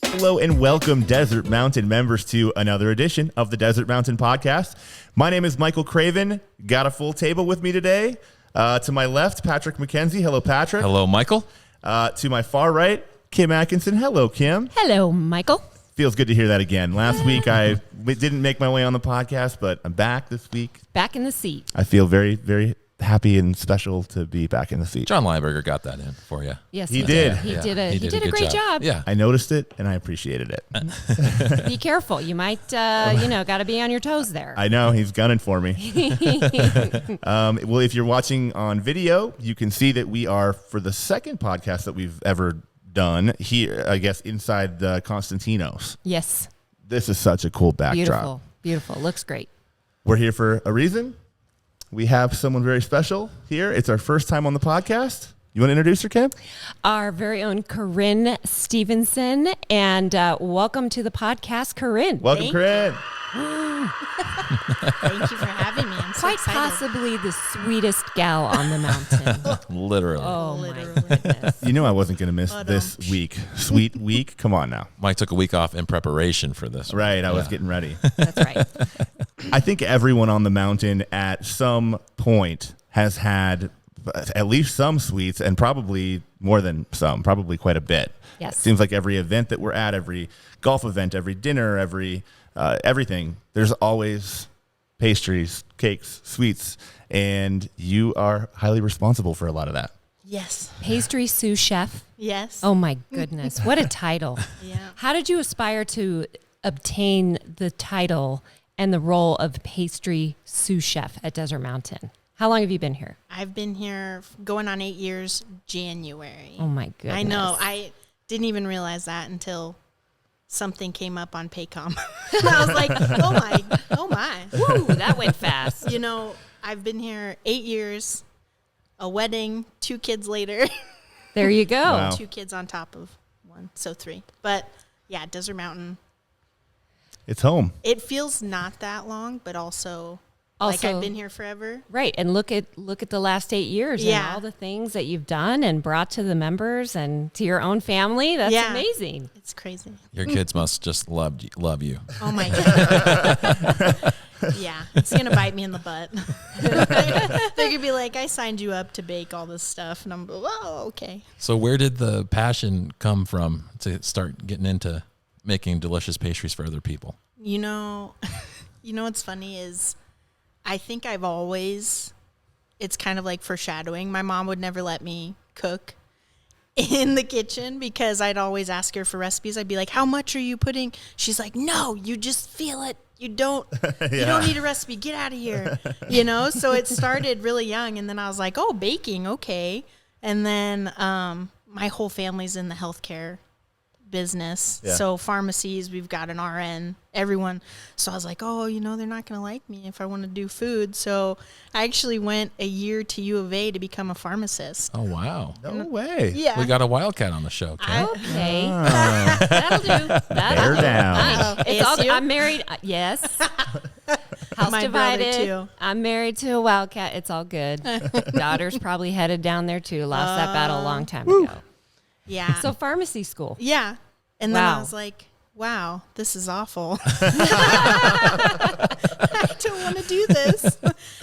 Hello and welcome, Desert Mountain members, to another edition of the Desert Mountain Podcast. My name is Michael Craven. Got a full table with me today. To my left, Patrick McKenzie. Hello, Patrick. Hello, Michael. To my far right, Kim Atkinson. Hello, Kim. Hello, Michael. Feels good to hear that again. Last week, I didn't make my way on the podcast, but I'm back this week. Back in the seat. I feel very, very happy and special to be back in the seat. John Lineberger got that in for you. Yes, He did. He Yeah, did he did a great job. Yeah. I noticed it and I appreciated it. Be careful. You might, got to be on your toes there. I know, he's gunning for me. Well, if you're watching on video, you can see that we are, for the second podcast that we've ever done here, I guess, inside the Constantinos. Yes. This is such a cool backdrop. Beautiful. Beautiful. Looks great. We're here for a reason. We have someone very special here. It's our first time on the podcast. You want to introduce her, Kim? Our very own Korrin Stevenson. And welcome to the podcast, Korrin. Welcome, Corinne. Thank you for having me. I'm so Quite excited. possibly the sweetest gal on the mountain. Literally. Oh, Literally. my goodness. You know I wasn't going to miss this week. Sweet week. Come on now. Mike took a week off in preparation for this. Right, I was getting ready. That's right. I think everyone on the mountain at some point has had at least some sweets, and probably more than some, probably quite a bit. Yes. Seems like every event that we're at, every golf event, every dinner, every everything, there's always pastries, cakes, sweets, and you are highly responsible for a lot of that. Yes. Pastry sous chef. Yes. Oh, my goodness. What a title. Yeah. How did you aspire to obtain the title and the role of pastry sous chef at Desert Mountain? How long have you been here? I've been here going on 8 years, January. Oh, my goodness. I know. I didn't even realize that until something came up on Paycom. I was like, oh my. Woo, that went fast. You know, I've been here 8 years, a wedding, 2 kids later. There you go. Wow. 2 kids on top of 1, so 3. But yeah, Desert Mountain. It's home. It feels not that long, but also like I've been here forever. Right. And look at the last 8 years and all the things that you've done and brought to the members and to your own family. That's amazing. It's crazy. Your kids must just love you. Oh my God. Yeah, it's gonna bite me in the butt. They're gonna be like, "I signed you up to bake all this stuff," and I'm, "Oh, okay." So where did the passion come from to start getting into making delicious pastries for other people? You know what's funny is, I think I've always, it's kind of like foreshadowing. My mom would never let me cook in the kitchen because I'd always ask her for recipes. I'd be like, "How much are you putting?" She's like, "No, you just feel it. You don't you don't need a recipe. Get out of here." So it started really young, and then I was like, "Oh, baking, okay." And then my whole family's in the healthcare business. Yeah. So pharmacies, we've got an RN, everyone. So I was like, oh, they're not going to like me if I want to do food. So I actually went a year to U of A to become a pharmacist. Oh, wow. No way. Yeah. We got a Wildcat on the show, Kim. Okay. That'll do. Bear down. It's all, ASU? I'm married. Yes. House My brother, divided. too. I'm married to a Wildcat. It's all good. Daughter's probably headed down there too. Lost that battle a long time ago. Yeah. So pharmacy school. Yeah. And then Wow. I was like, wow, this is awful. I don't want to do this.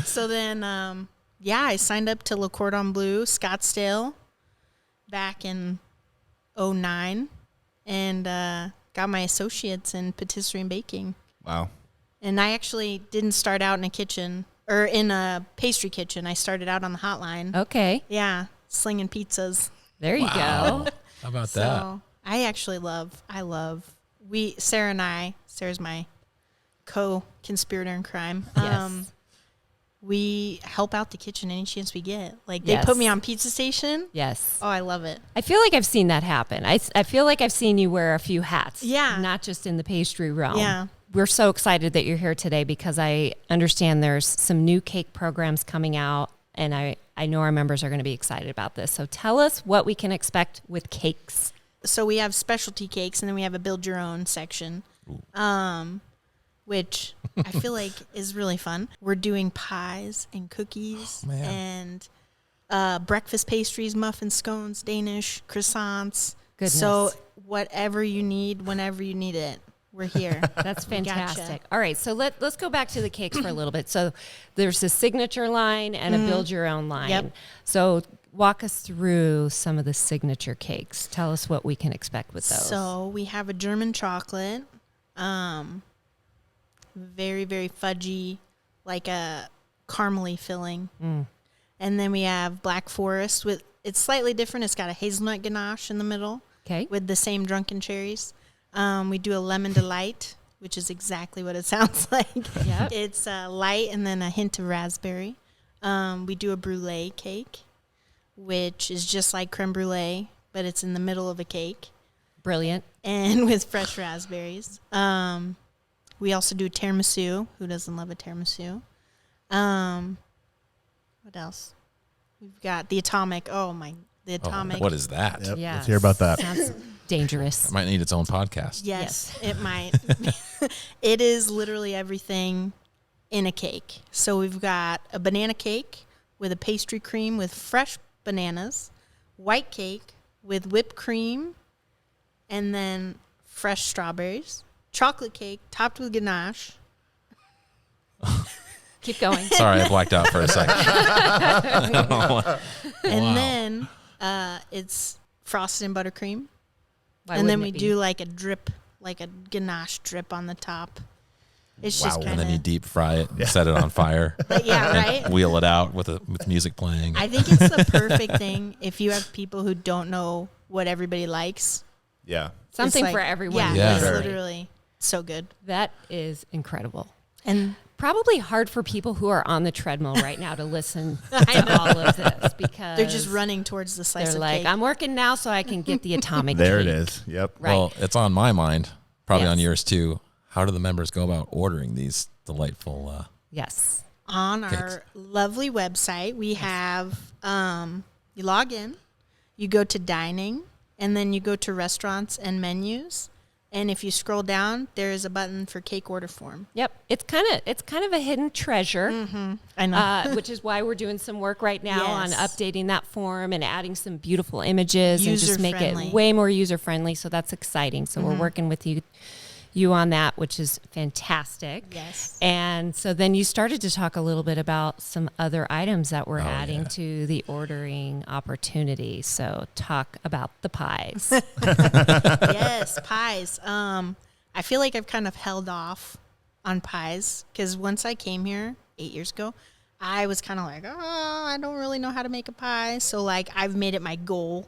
So then, I signed up to Le Cordon Bleu, Scottsdale, back in 2009, and got my associates in patisserie and baking. Wow. And I actually didn't start out in a kitchen or in a pastry kitchen. I started out on the hotline. Okay. Yeah, slinging pizzas. There you go. How about that? So I actually Sarah's my co-conspirator in crime. Yes. We help out the kitchen any chance we get. Like they Yes. put me on pizza station. Yes. Oh, I love it. I feel like I've seen that happen. I feel like I've seen you wear a few hats. Yeah. Not just in the pastry realm. Yeah. We're so excited that you're here today because I understand there's some new cake programs coming out, and I know our members are going to be excited about this. So tell us what we can expect with cakes. So we have specialty cakes, and then we have a build your own section, which I feel like is really fun. We're doing pies and cookies and breakfast pastries, muffins, scones, Danish, croissants. Goodness. So whatever you need, whenever you need it, we're here. That's We gotcha. fantastic. All right, so let's go back to the cakes for a little bit. So there's a signature line and a build your own line. Yep. So walk us through some of the signature cakes. Tell us what we can expect with those. So we have a German chocolate, very, very fudgy, like a caramely filling. And then we have Black Forest with, it's slightly different. It's got a hazelnut ganache in the middle Okay. with the same drunken cherries. We do a lemon delight, which is exactly what it sounds like. Yep. It's light and then a hint of raspberry. We do a brulee cake, which is just like creme brulee, but it's in the middle of a cake Brilliant. and with fresh raspberries. We also do tiramisu. Who doesn't love a tiramisu? What else? We've got the atomic. The atomic. What is that? Yep. Yeah. Let's hear about that. Sounds dangerous. It might need its own podcast. Yes, it might. It is literally everything in a cake. So we've got a banana cake with a pastry cream with fresh bananas, white cake with whipped cream, and then fresh strawberries, chocolate cake topped with ganache. Keep going. Sorry, I blacked out for a second. And then it's frosted in buttercream. Why And then wouldn't we it be? do like a drip, like a ganache drip on the top. It's just Wow. kind And then you of, deep fry it and set it on fire. yeah, right? Wheel it out with music playing. I think it's the perfect thing if you have people who don't know what everybody likes. Yeah. Something It's for like- everyone. Yeah, Yeah. it's Sure. literally so good. That is incredible. And Probably hard for people who are on the treadmill right now to listen to all of this because they're just running towards the slice They're of like, cake. I'm working now so I can get the atomic There it cake. is. Yep. Right. Well, it's on my mind, probably on Yes. yours too. How do the members go about ordering these delightful? Yes. On Cakes. our lovely website, we have you log in, you go to dining, and then you go to restaurants and menus. And if you scroll down, there is a button for cake order form. Yep. It's kind of a hidden treasure, I know. which is why we're doing some work right now on Yes. updating that form and adding some beautiful images and just make User-friendly. it way more user friendly. So that's exciting. So we're working with you on that, which is fantastic. Yes. And so then you started to talk a little bit about some other items that we're adding yeah. to the ordering opportunity. So talk about the pies. Yes, pies. I feel like I've kind of held off on pies because once I came here 8 years ago, I was kind of like, I don't really know how to make a pie. So like I've made it my goal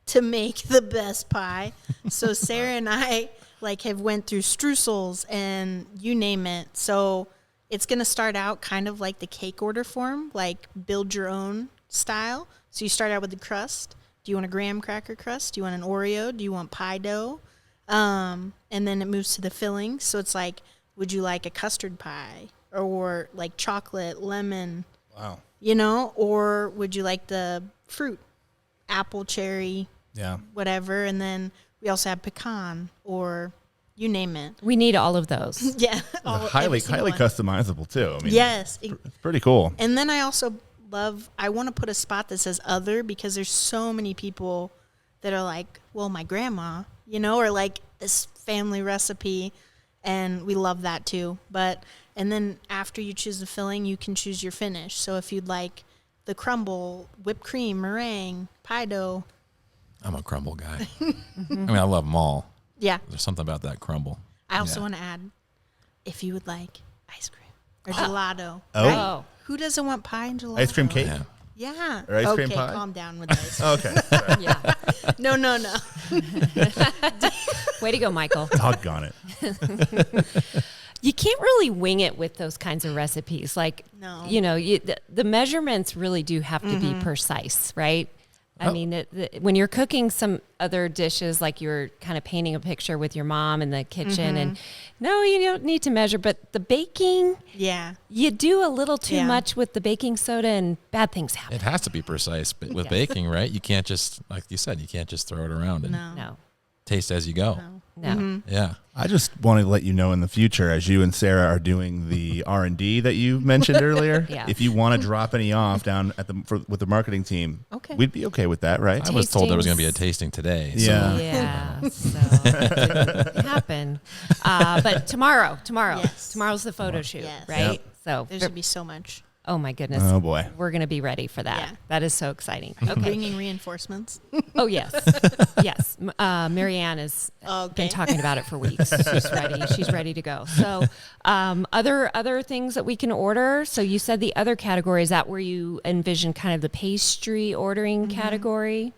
to make the best pie. So Sarah and I like have went through streusels and you name it. So it's going to start out kind of like the cake order form, like build your own style. So you start out with the crust. Do you want a graham cracker crust? Do you want an Oreo? Do you want pie dough? And then it moves to the filling. So it's like, would you like a custard pie or like chocolate, lemon, Wow. or would you like the fruit, apple, cherry, Yeah. whatever. And then we also have pecan or you name it. We need all of those. Yeah. Highly customizable too. I mean, Yes. it's pretty cool. And then I also I want to put a spot that says other because there's so many people that are like, well, my grandma, or like this family recipe. And we love that too. And then after you choose the filling, you can choose your finish. So if you'd like the crumble, whipped cream, meringue, pie dough. I'm a crumble guy. I mean, I love them all. Yeah. There's something about that crumble. I also Yeah. want to add if you would like ice cream or gelato. Oh. Right? Oh. Who doesn't want pie and gelato? Ice cream cake. Yeah. Yeah. Or ice okay, cream pie? calm down with the ice cream. Okay. Sorry. Yeah. No. Way to go, Michael. Doggone it. You can't really wing it with those kinds of recipes. Like, No. The measurements really do have to be precise, right? I mean, when you're cooking some other dishes, like you're kind of painting a picture with your mom in the kitchen, and no, you don't need to measure. But the baking, Yeah. you do a little too Yeah. much with the baking soda, and bad things happen. It has to be precise, but with Yes. baking, right? You can't just, like you said, you can't just throw it around. And No. No. taste as you go. No. Yeah. I just want to let you know in the future, as you and Sarah are doing the R&D that you mentioned earlier, Yeah. if you want to drop any off down at with the marketing team, Okay. we'd be okay with that, right? I was told there was going to be a Tastings. tasting today. Yeah. Yeah, so it didn't happen. But tomorrow's the photo shoot, Yes. right? Yep. So, There's going to be so much. oh my goodness. Oh, boy. We're going to be ready for that. Yeah. That is so exciting. Are you Okay. bringing reinforcements? Oh, yes. Yes. Marianne has been talking about it for weeks. She's ready to go. So other things that we can order. So you said the other category, is that where you envision kind of the pastry ordering category?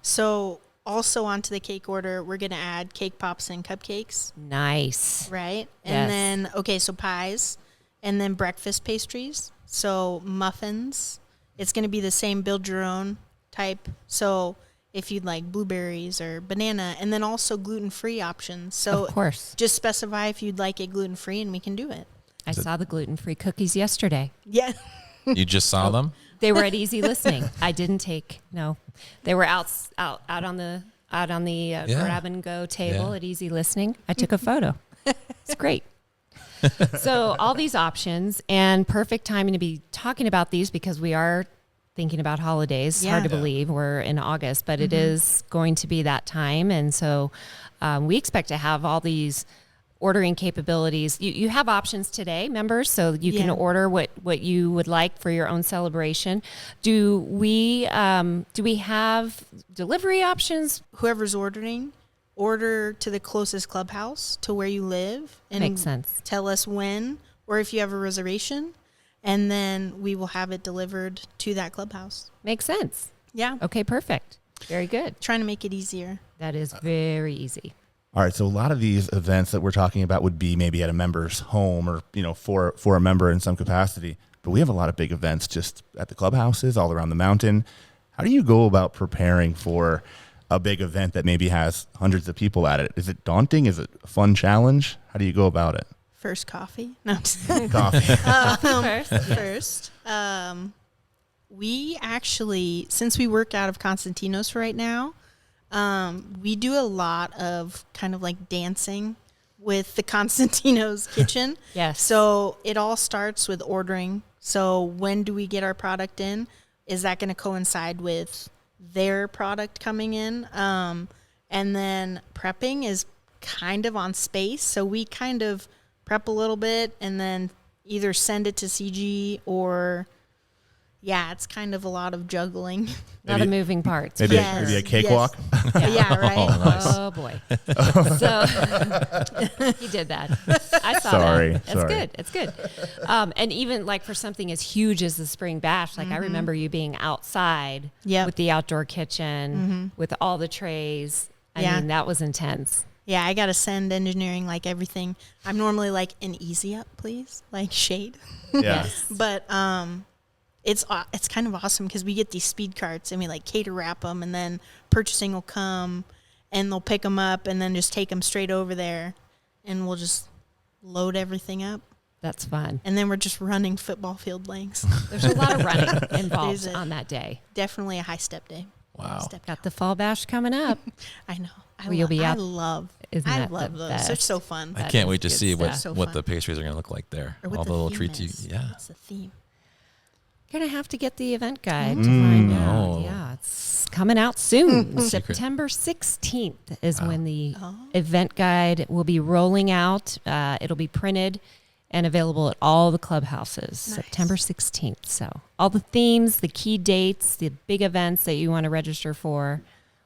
So also onto the cake order, we're going to add cake pops and cupcakes, Nice. right? Yes. And then, so pies, and then breakfast pastries. So muffins. It's going to be the same build your own type. So if you'd like blueberries or banana, and then also gluten-free options. So Of course. just specify if you'd like it gluten-free and we can do it. I saw the gluten-free cookies yesterday. Yeah. You just saw them? They were at Easy Listening. I didn't take, no. They were out on the grab and go table Yeah. at Easy Listening. I took a photo. It's great. So all these options, and perfect timing to be talking about these because we are thinking about holidays. It's hard to Yeah. believe we're in August, but it is going to be that time. And so we expect to have all these ordering capabilities. You have options today, members, so you can Yeah. order what you would like for your own celebration. Do we have delivery options? Whoever's ordering, order to the closest clubhouse to where you live and Makes sense. tell us when or if you have a reservation, and then we will have it delivered to that clubhouse. Makes sense. Yeah. Okay, perfect. Very good. Trying to make it easier. That is very easy. All right, so a lot of these events that we're talking about would be maybe at a member's home or, for a member in some capacity. But we have a lot of big events just at the clubhouses all around the mountain. How do you go about preparing for a big event that maybe has hundreds of people at it? Is it daunting? Is it a fun challenge? How do you go about it? First coffee. No, I'm just kidding. Coffee. First. We actually, since we work out of Constantino's for right now, we do a lot of kind of like dancing with the Constantino's kitchen. Yes. So it all starts with ordering. So when do we get our product in? Is that going to coincide with their product coming in? And then prepping is kind of on space. So we kind of prep a little bit and then either send it to CG or, it's kind of a lot of juggling. A lot of moving parts. Maybe, Yes, maybe a yes. cakewalk? Yeah, right. Oh boy. So he did that. I saw Sorry, that. It's sorry. good. It's good. And even like for something as huge as the spring bash, like I remember you being outside Yep. with the outdoor kitchen, with all the trays. I Yeah. mean, that was intense. Yeah, I got to send engineering like everything. I'm normally like an easy up, please, like shade. Yeah. Yes. But it's kind of awesome because we get these speed carts and we like cater wrap them, and then purchasing will come and they'll pick them up and then just take them straight over there, and we'll just load everything up, That's fun. and then we're just running football field lengths. There's a lot of running involved There's a- on that day. Definitely a high step day. Wow. Step Got the fall bash coming up. I know. Well, you'll be I out- love. Isn't I that love the those. They're best? so fun. I That can't is wait to good see stuff. So what fun. the pastries are going to look like there. Or what All the the little theme treats is. yeah. What's the theme? Gonna have to get the event guide to find out. Oh. Yeah, it's coming out soon. Secret. September 16th is when the event guide will be rolling out. It'll be printed and available at all the clubhouses. September 16th. So all the themes, the key dates, the big events that you want to register for,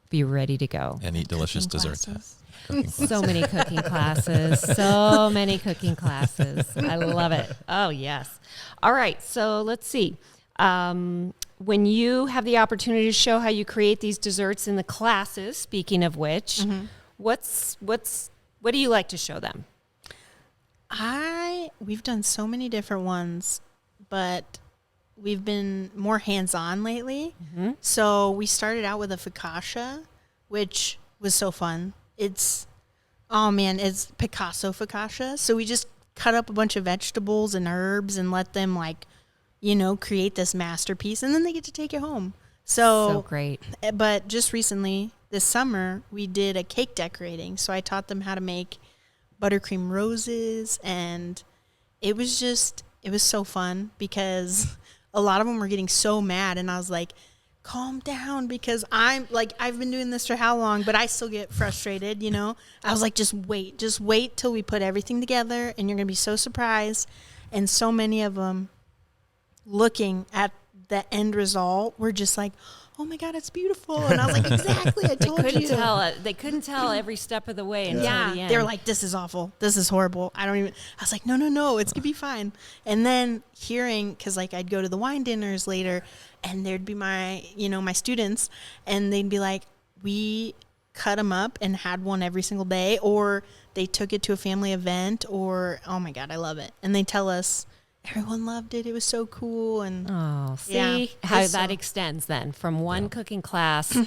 be ready to go. And eat delicious Cooking desserts. classes. Cooking classes. So many cooking classes. So many cooking classes. I love it. Oh, yes. All right. So let's see. When you have the opportunity to show how you create these desserts in the classes, speaking of which, what do you like to show them? We've done so many different ones, but we've been more hands-on lately. So we started out with a focaccia, which was so fun. It's Picasso focaccia. So we just cut up a bunch of vegetables and herbs and let them create this masterpiece, and then they get to take it home. So great. But just recently, this summer we did a cake decorating. So I taught them how to make buttercream roses, and it was so fun because a lot of them were getting so mad, and I was like, calm down, because I'm like, I've been doing this for how long, but I still get frustrated, you know? I was like, just wait till we put everything together, and you're going to be so surprised. And so many of them, looking at the end result, were just like, oh my God, it's beautiful. And I was like, exactly, I told you. They couldn't tell every step of the way until the end. They were like, this is awful. This is horrible. I was like, no, it's going to be fine. And then hearing, because like I'd go to the wine dinners later, and there'd be my students, and they'd be like, we cut them up and had one every single day, or they took it to a family event, or, oh my God, I love it. And they tell us, everyone loved it. It was so cool. And see how that extends then from one cooking class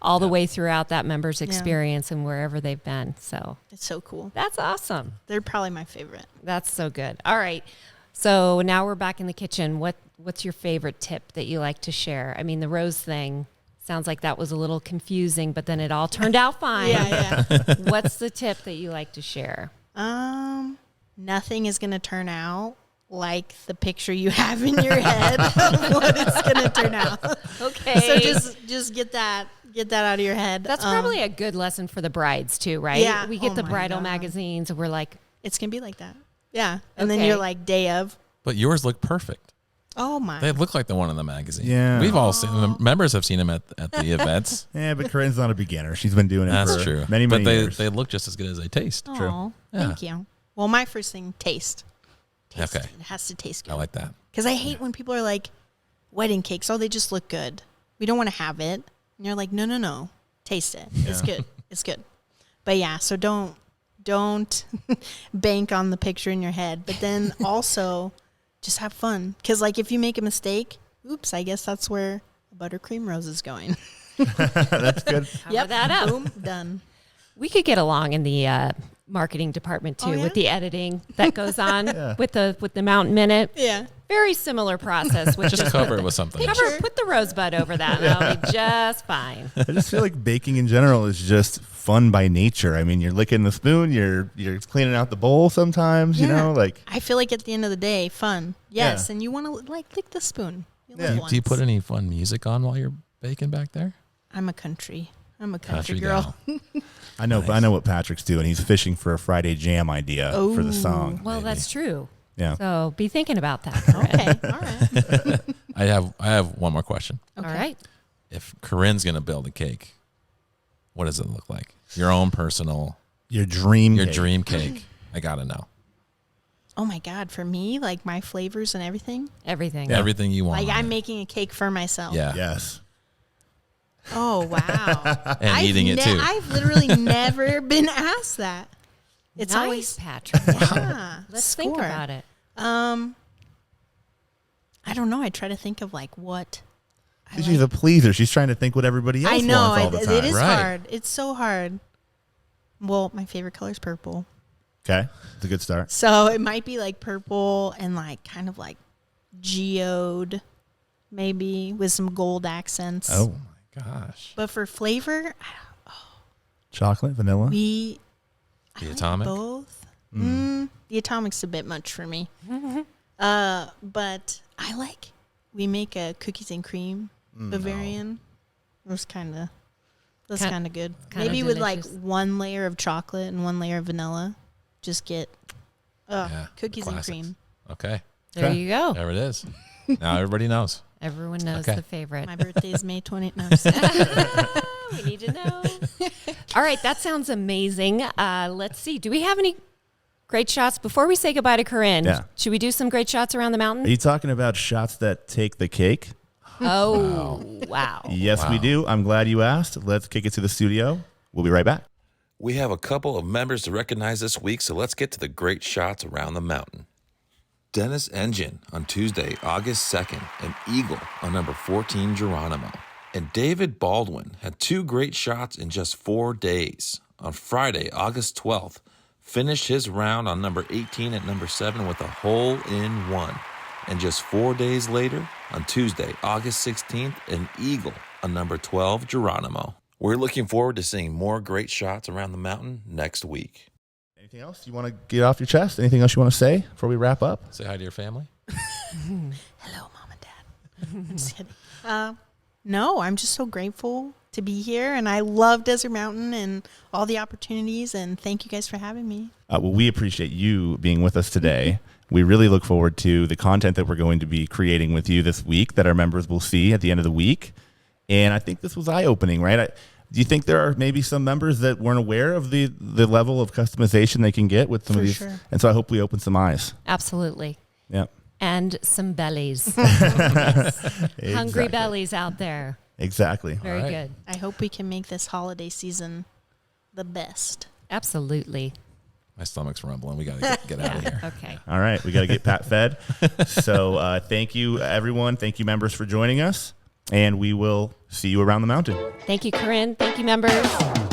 all the way throughout that member's experience and wherever they've been. So it's so cool. That's awesome. They're probably my favorite. That's so good. All right. So now we're back in the kitchen. What's your favorite tip that you like to share? I mean, the rose thing sounds like that was a little confusing, but then it all turned out fine. Yeah. What's the tip that you like to share? Nothing is going to turn out like the picture you have in your head of what it's going to turn out. Okay. So just get that out of your head. That's probably a good lesson for the brides too, right? Yeah. We get the my bridal God. magazines and we're like, it's going to be like that. Yeah. And then you're like, day of. But yours look perfect. Oh my. They look like the one in the magazine. Yeah. We've all seen them. Members have seen them at the events. Yeah, but Korrin's not a beginner. She's been doing it That's for true. many but years. they look just as good as they taste. Oh, thank you. Well, my first thing, taste. Okay. It has to taste good. I like that. Because I hate when people are like, wedding cakes, oh, they just look good. We don't want to have it. And you're like, no. Taste it. It's good. It's good. But yeah, so don't bank on the picture in your head. But then also just have fun. Because like if you make a mistake, oops, I guess that's where buttercream rose is going. That's good. cover that up. Boom, done. We could get along in the marketing department too, with the editing that goes on with the Mountain Minute. Yeah. Very similar process. With Just cover it with something. put the rosebud over that, and that'll be just fine. I just feel like baking in general is just fun by nature. I mean, you're licking the spoon, you're cleaning out the bowl sometimes, you know, like. I feel like at the end of the day, fun. Yes, and you want to like lick the spoon. Do you put any fun music on while you're baking back there? I'm a country girl. I know, but I know what Patrick's doing. He's fishing for a Friday Jam idea for the song. Well, that's true. Yeah. So be thinking about that. Korrin. Okay, all right. I have one more question. Okay. All right. If Korrin's gonna build a cake, what does it look like? Your own personal, Your dream cake. I gotta know. Oh my God, for me, like my flavors and everything. Everything. Everything you want. Like I'm making a cake for myself. Yeah. Yes. Oh wow. And eating it too. I've literally never been asked that. It's nice, always Patrick. yeah. Let's think about it. I don't know. I try to think of like what. She's a pleaser. She's trying to think what everybody else I know. wants all the time. It is Right. hard. It's so hard. Well, my favorite color is purple. Okay. It's a good start. So it might be like purple and like kind of like geode, maybe with some gold accents. Oh. Gosh. But for flavor, Chocolate, vanilla. The I like atomic? both. The atomic's a bit much for me. But we make a cookies and cream Bavarian. It was kind of good. Kinda Maybe with like delicious. one layer of chocolate and one layer of vanilla. Just get cookies and classics. cream. Okay. There you go. There it is. Now everybody knows. Everyone knows Okay. the favorite. My birthday is May 29th. We need to know. All right, that sounds amazing. Let's see. Do we have any great shots before we say goodbye to Korrin? Yeah. Should we do some great shots around the Are mountain? you talking about shots that take the cake? Oh, wow. Yes, we do. I'm glad you asked. Let's kick it to the studio. We'll be right back. We have a couple of members to recognize this week, so let's get to the great shots around the mountain. Dennis Engine on Tuesday, August 2nd, and Eagle on number 14 Geronimo. And David Baldwin had two great shots in just 4 days. On Friday, August 12th, finished his round on number 18 at number 7 with a hole-in-one. And just 4 days later, on Tuesday, August 16th, an Eagle on number 12 Geronimo. We're looking forward to seeing more great shots around the mountain next week. Anything else you want to get off your chest? Anything else you want to say before we wrap up? Say hi to your family. Hello, Mom and Dad. I'm just kidding. No, I'm just so grateful to be here, and I love Desert Mountain and all the opportunities, and thank you guys for having me. Well, we appreciate you being with us today. We really look forward to the content that we're going to be creating with you this week that our members will see at the end of the week. And I think this was eye-opening, right? Do you think there are maybe some members that weren't aware of the level of customization they can get with some of these? Sure. And so I hope we open some eyes. Absolutely. Yeah. And some bellies. Exactly. Hungry bellies out there. Exactly. Very right. good. I hope we can make this holiday season the best. Absolutely. My stomach's rumbling. We got to get out of here. Okay. All right. We got to get Pat fed. So thank you, everyone. Thank you, members, for joining us. And we will see you around the mountain. Thank you, Korrin. Thank you, members.